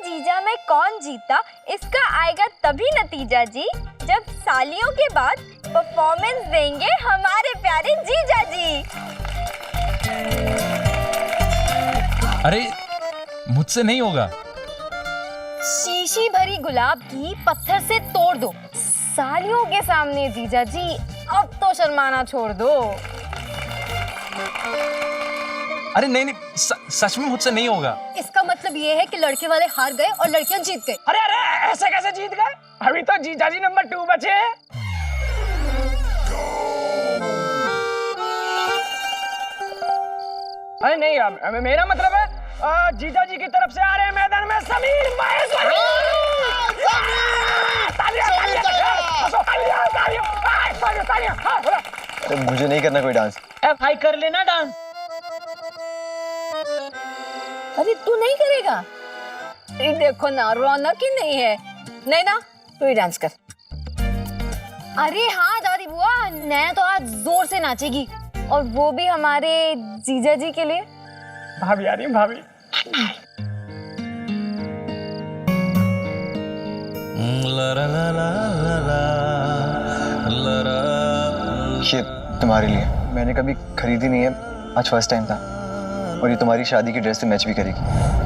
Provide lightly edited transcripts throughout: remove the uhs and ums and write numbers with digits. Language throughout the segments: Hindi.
जीजा में कौन जीता इसका आएगा तभी नतीजा जी जब सालियों के बाद परफॉर्मेंस देंगे हमारे प्यारे जीजा जी। अरे मुझसे नहीं होगा। शीशी भरी गुलाब की पत्थर से तोड़ दो सालियों के सामने जीजा जी, अब तो शर्माना छोड़ दो। अरे नहीं नहीं, सच में मुझसे नहीं होगा। इसका मतलब ये है कि लड़के वाले हार गए और लड़कियां जीत गई। अरे अरे ऐसे कैसे जीत गए? अभी तो जीजा जी नंबर 2 बचे हैं। अरे नहीं, अब मेरा मतलब है जीजा जी की तरफ से आ रहे हैं मैदान में समीर माहेश्वरी। अरे मुझे नहीं करना कोई डांस। भाई कर लेना डांस। अरे तू नहीं करेगा? ये देखो ना, रौनक ही नहीं है। नहीं ना, तू ही डांस कर। अरे हाँ दादी बुआ, नैना तो आज जोर से नाचेगी और वो भी हमारे जीजा जी के लिए। भाभी आ रही है, भाभी। ये तुम्हारे लिए मैंने कभी खरीदी नहीं है, आज फर्स्ट टाइम था और ये तुम्हारी शादी की ड्रेस से मैच भी करेगी।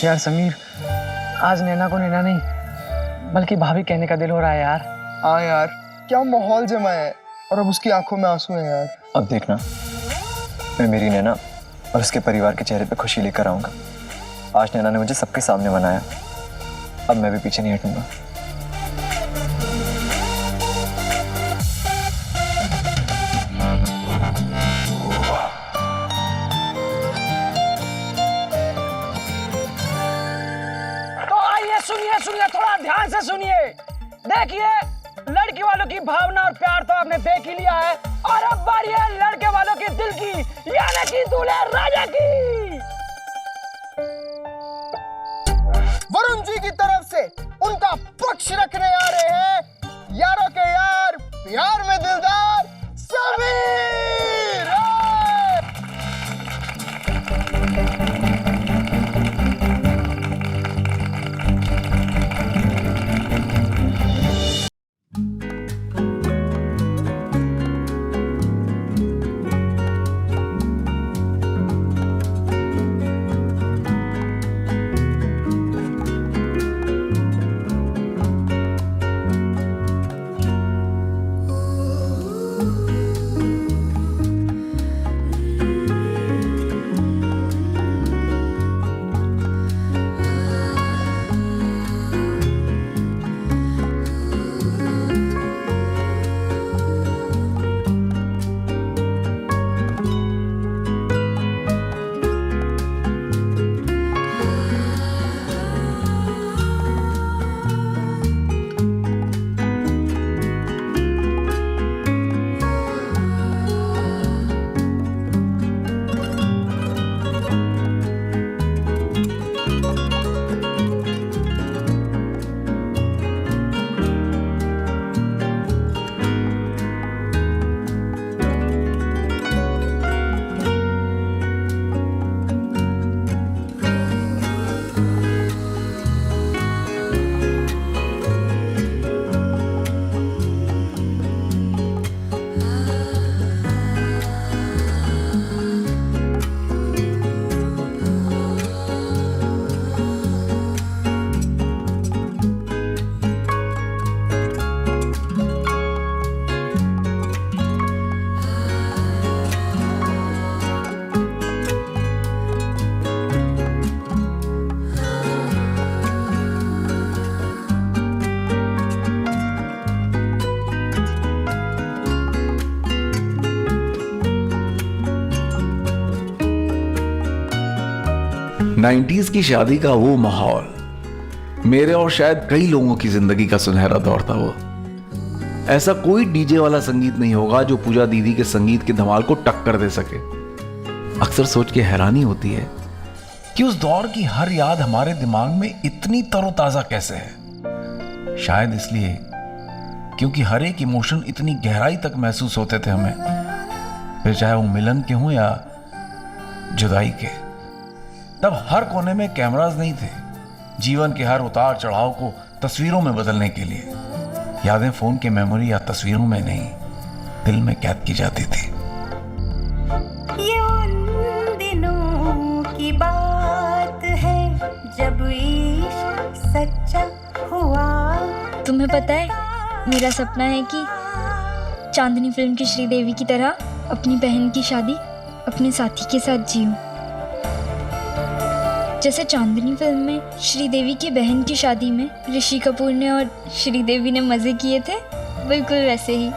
यार समीर, आज नैना को नैना नहीं बल्कि भाभी कहने का दिल हो रहा है यार। हाँ यार, क्या माहौल जमा है और अब उसकी आंखों में आंसू हैं यार। अब देखना, मैं मेरी नैना और उसके परिवार के चेहरे पे खुशी लेकर आऊंगा। आज नैना ने मुझे सबके सामने मनाया, अब मैं भी पीछे नहीं हटूंगा। तो आइए सुनिए सुनिए, थोड़ा ध्यान से सुनिए। देखिए, लड़की वालों की भावना और प्यार तो आपने देख ही लिया है, और अब बारी है लड़के वालों के दिल की, यानी कि दूल्हे राजा की। वरुण जी की तरफ से उनका पक्ष रखने आ रहे हैं यारों के यार, प्यार में दिलदार समीर। नाइन्टीज की शादी का वो माहौल मेरे और शायद कई लोगों की जिंदगी का सुनहरा दौर था। वो ऐसा कोई डीजे वाला संगीत नहीं होगा जो पूजा दीदी के संगीत के धमाल को टक्कर दे सके। अक्सर सोच के हैरानी होती है कि उस दौर की हर याद हमारे दिमाग में इतनी तरोताजा कैसे है। शायद इसलिए क्योंकि हर एक इमोशन इतनी गहराई तक महसूस होते थे हमें, फिर चाहे वो मिलन के हों या जुदाई के। तब हर कोने में कैमरास नहीं थे जीवन के हर उतार चढ़ाव को तस्वीरों में बदलने के लिए। यादें फोन के मेमोरी या तस्वीरों में नहीं, दिल में कैद की जाती थी। ये उन दिनों की बात है जब इश्क सच्चा हुआ। तुम्हें पता है, मेरा सपना है कि चांदनी फिल्म की श्रीदेवी की तरह अपनी बहन की शादी अपने साथी के साथ जीऊं। जैसे चांदनी फिल्म में श्रीदेवी की बहन की शादी में ऋषि कपूर ने और श्रीदेवी ने मजे किए थे, बिल्कुल वैसे ही।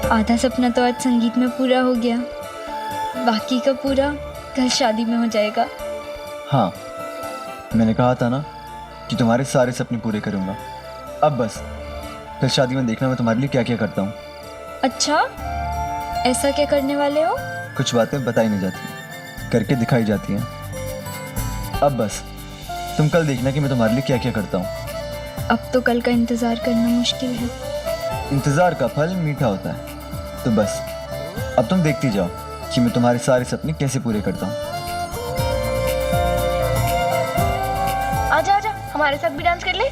आधा सपना तो आज संगीत में पूरा हो गया, बाकी का पूरा कल शादी में हो जाएगा। हाँ, मैंने कहा था ना कि तुम्हारे सारे सपने पूरे करूंगा। अब बस कल शादी में देखना मैं तुम्हारे लिए क्या क्या करता हूँ। अच्छा, ऐसा क्या करने वाले हो? कुछ बातें बताई नहीं जाती, करके दिखाई जाती हैं। अब बस तुम कल देखना कि मैं तुम्हारे लिए क्या क्या करता हूँ। अब तो कल का इंतजार करना मुश्किल है। इंतजार का फल मीठा होता है। तो बस अब तुम देखती जाओ कि मैं तुम्हारे सारे सपने कैसे पूरे करता हूँ। आजा आजा, हमारे साथ भी डांस कर ले।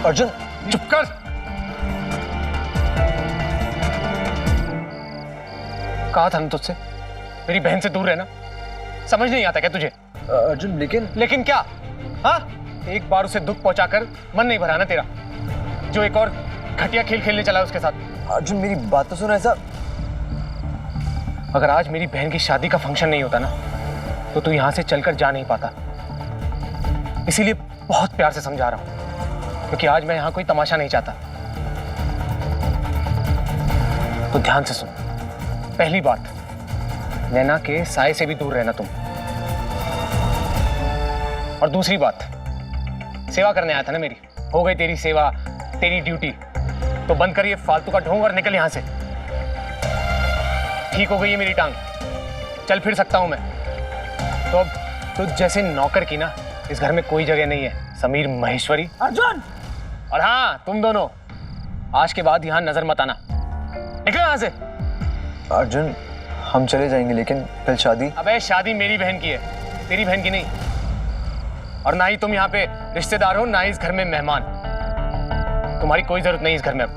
अर्जुन चुप कर। कहा था ना तुझसे मेरी बहन से दूर रहना, समझ नहीं आता क्या तुझे? अर्जुन लेकिन क्या? हाँ, एक बार उसे दुख पहुंचाकर मन नहीं भरा ना तेरा, जो एक और घटिया खेल खेलने चला है उसके साथ। अर्जुन मेरी बात तो सुनो। ऐसा अगर आज मेरी बहन की शादी का फंक्शन नहीं होता ना तो तू यहां से चलकर जा नहीं पाता। इसीलिए बहुत प्यार से समझा रहा हूं, क्योंकि आज मैं यहां कोई तमाशा नहीं चाहता। तो ध्यान से सुन। पहली बात, नैना के साए से भी दूर रहना तुम। और दूसरी बात, सेवा करने आया था ना मेरी, हो गई तेरी सेवा, तेरी ड्यूटी, तो बंद करिए फालतू का ढोंग और निकल यहां से। ठीक हो गई है मेरी टांग, चल फिर सकता हूं मैं। तो अब तो जैसे नौकर की ना इस घर में कोई जगह नहीं है, समीर महेश्वरी। अर्जुन! और हाँ, तुम दोनों आज के बाद यहां नजर मत आना, निकलो यहां से। अर्जुन हम चले जाएंगे, लेकिन कल शादी। अबे शादी मेरी बहन की है, तेरी बहन की नहीं। और ना ही तुम यहाँ पे रिश्तेदार हो, ना ही इस घर में मेहमान। तुम्हारी कोई जरूरत नहीं इस घर में अब।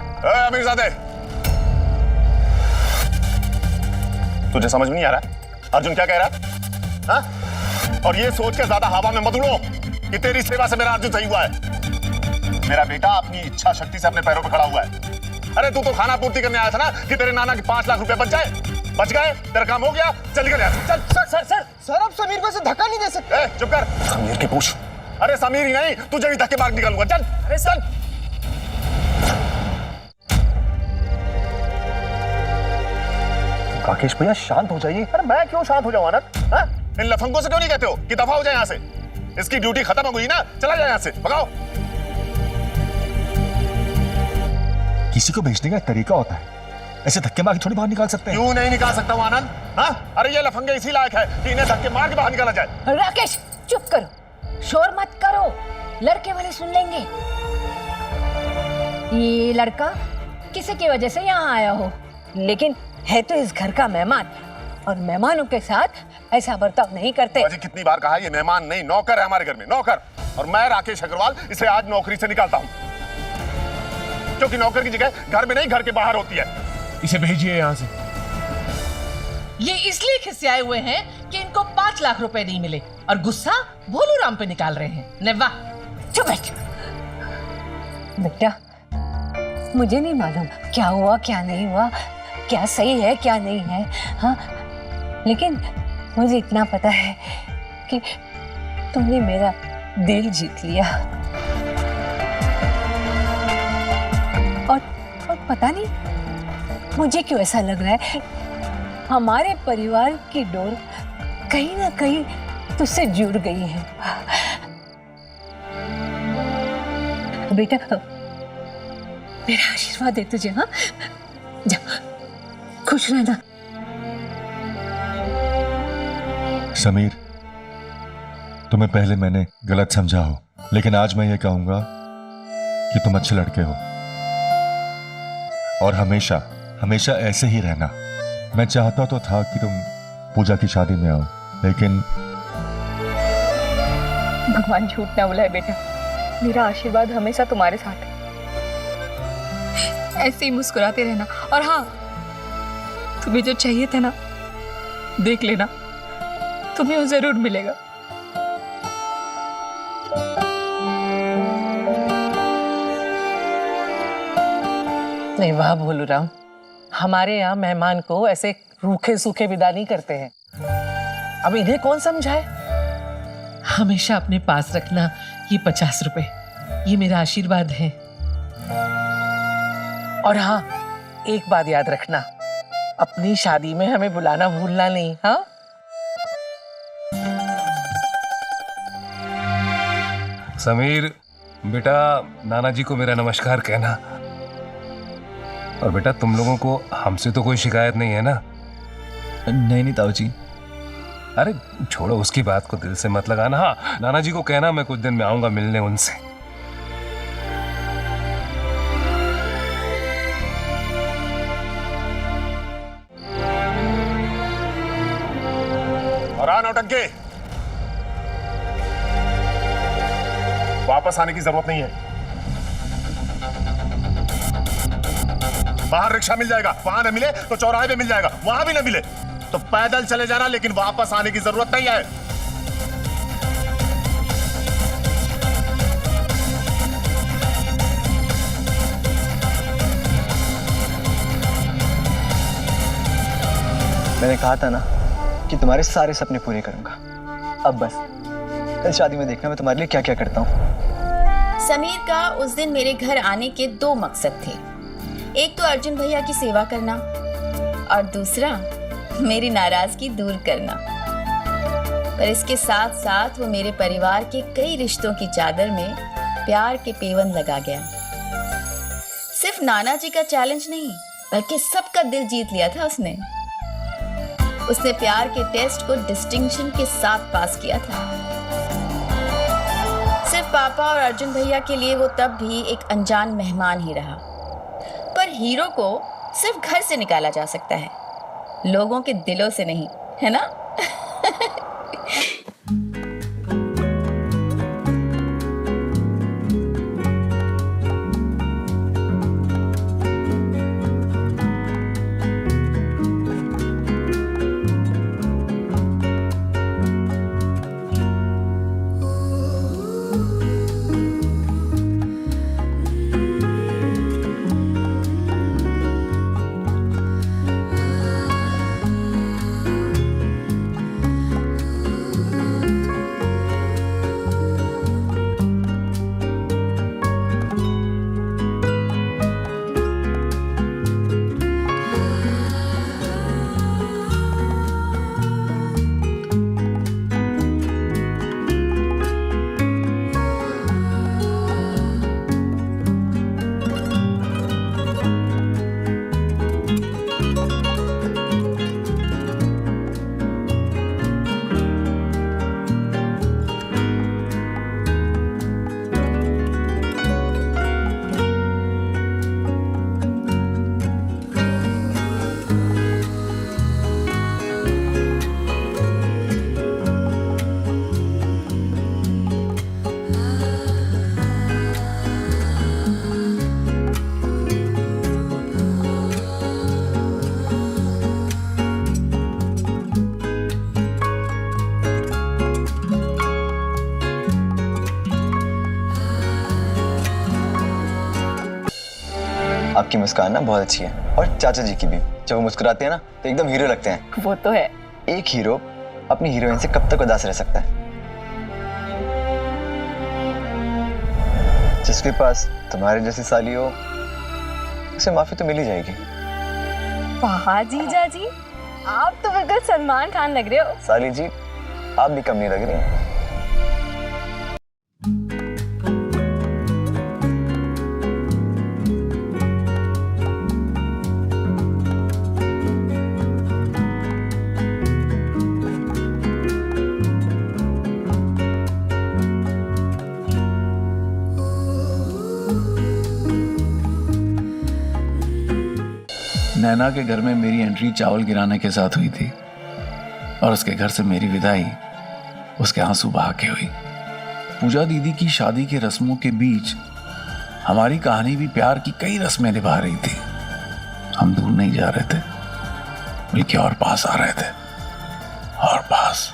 अमीरजादे, तुझे समझ में नहीं आ रहा अर्जुन क्या कह रहा है? हाँ? और ये सोच के ज्यादा हवा में मत उड़ो कि तेरी सेवा से मेरा अर्जुन सही हुआ है। मेरा बेटा अपनी इच्छा शक्ति से अपने पैरों पर खड़ा हुआ है। अरे तू तो खाना पूर्ति करने आया था ना कि तेरे नाना के 5 लाख रुपए बच जाए। बच गए, तेरा काम हो गया, चल निकल यहाँ से। चल। सर आप समीर को ऐसे धक्का नहीं दे सकते। चुप कर। समीर की पूछ। अरे समीर ही नहीं, तुझे भी धक्के मार निकलूंगा। चल। अरे चल। राकेश भैया शांत हो जाइए। अरे मैं क्यों शांत हो जाऊं आनंद? हाँ? इन लफंगों से क्यों नहीं कहते हो कि दफा हो जाए यहाँ से? इसकी ड्यूटी खत्म हो गई ना, चला जाए यहाँ से, भगाओ। किसी को भेजने का एक तरीका होता है, ऐसे धक्के मार के थोड़ी बाहर निकाल सकते हैं। क्यों नहीं निकाल सकता हूँ आनंद? हाँ? अरे ये लफंगे इसी लायक है कि इन्हें धक्के मार के बाहर निकाला जाए। राकेश चुप करो, शोर मत करो, लड़के वाले सुन लेंगे। ये लड़का किसी की वजह से यहाँ आया हो, लेकिन है तो इस घर का मेहमान, और मेहमानों के साथ ऐसा बर्ताव नहीं करते। अजी कितनी बार कहा, ये मेहमान नहीं नौकर है हमारे घर में, नौकर। और मैं राकेश अग्रवाल इसे आज नौकरी से निकालता हूँ, क्योंकि नौकर की जगह घर में नहीं घर के बाहर होती है। इसे भेजिए यहाँ से। ये इसलिए खिसियाए हुए हैं कि इनको 5 लाख रुपए नहीं मिले, और गुस्सा भोलू राम पे निकाल रहे हैं। नेवा चुप बैठ। बेटा मुझे नहीं मालूम क्या हुआ क्या नहीं हुआ, क्या सही है क्या नहीं है, हाँ, लेकिन मुझे इतना पता है कि तुमने मेरा दिल जीत लिया। और पता नहीं मुझे क्यों ऐसा लग रहा है हमारे परिवार की डोर कहीं ना कहीं तुझसे जुड़ गई है। बेटा मेरा आशीर्वाद दे तुझे, हाँ, जा खुश रहना। समीर तुम्हें पहले मैंने गलत समझा हो, लेकिन आज मैं ये कहूंगा कि तुम अच्छे लड़के हो और हमेशा हमेशा ऐसे ही रहना। मैं चाहता तो था कि तुम पूजा की शादी में आओ, लेकिन भगवान झूठ ना बुलाए बेटा, मेरा आशीर्वाद हमेशा तुम्हारे साथ है। ऐसे ही मुस्कुराते रहना, और हाँ तुम्हें जो चाहिए था ना देख लेना, तुम्हें वो जरूर मिलेगा। नहीं वाह भोलू राम, हमारे यहाँ मेहमान को ऐसे रूखे सूखे विदा नहीं करते हैं। अब इन्हें कौन समझाए? हमेशा अपने पास रखना ये 50 रुपए, ये मेरा आशीर्वाद है। और हाँ, एक बात याद रखना, अपनी शादी में हमें बुलाना भूलना नहीं। हाँ समीर बेटा, नाना जी को मेरा नमस्कार कहना। और बेटा तुम लोगों को हमसे तो कोई शिकायत नहीं है ना? नहीं ताऊ जी। अरे छोड़ो उसकी बात को, दिल से मत लगाना। हाँ, नाना जी को कहना मैं कुछ दिन में आऊंगा मिलने उनसे। और आ नौटंकी, वापस आने की जरूरत नहीं है। बाहर रिक्शा मिल जाएगा, वहां न मिले तो चौराहे पे मिल जाएगा, वहां भी न मिले तो पैदल चले जाना, लेकिन वापस आने की जरूरत नहीं है। मैंने कहा था ना कि तुम्हारे सारे सपने पूरे करूंगा। अब बस कल शादी में देखना मैं तुम्हारे लिए क्या क्या करता हूँ। समीर का उस दिन मेरे घर आने के 2 मकसद थे। एक तो अर्जुन भैया की सेवा करना और दूसरा मेरी नाराजगी दूर करना। पर इसके साथ साथ वो मेरे परिवार के कई रिश्तों की चादर में प्यार के पेवन लगा गया। सिर्फ नाना जी का चैलेंज नहीं, बल्कि सबका दिल जीत लिया था उसने। उसने प्यार के टेस्ट को डिस्टिंक्शन के साथ पास किया था। सिर्फ पापा और अर्जुन भैया के लिए वो तब भी एक अनजान मेहमान ही रहा। पर हीरो को सिर्फ घर से निकाला जा सकता है, लोगों के दिलों से नहीं, है ना? आपकी मुस्कान ना बहुत अच्छी है, और चाचा जी की भी। जब वो मुस्कुराते हैं ना तो एकदम हीरो लगते हैं। वो तो है। एक हीरो अपनी हीरोइन से कब तक उदास रह सकता है? जिसके पास तुम्हारे जैसी साली हो उसे माफी तो मिल ही जाएगी। वाह जीजा जी, आप तो बिल्कुल सलमान खान लग रहे हो। साली जी आप भी कम नहीं लग रही हैं। नैना के घर में मेरी एंट्री चावल गिराने के साथ हुई थी, और उसके घर से मेरी विदाई उसके आंसू बहा के हुई। पूजा दीदी की शादी के रस्मों के बीच हमारी कहानी भी प्यार की कई रस्में निभा रही थी। हम दूर नहीं जा रहे थे, बल्कि और पास आ रहे थे, और पास।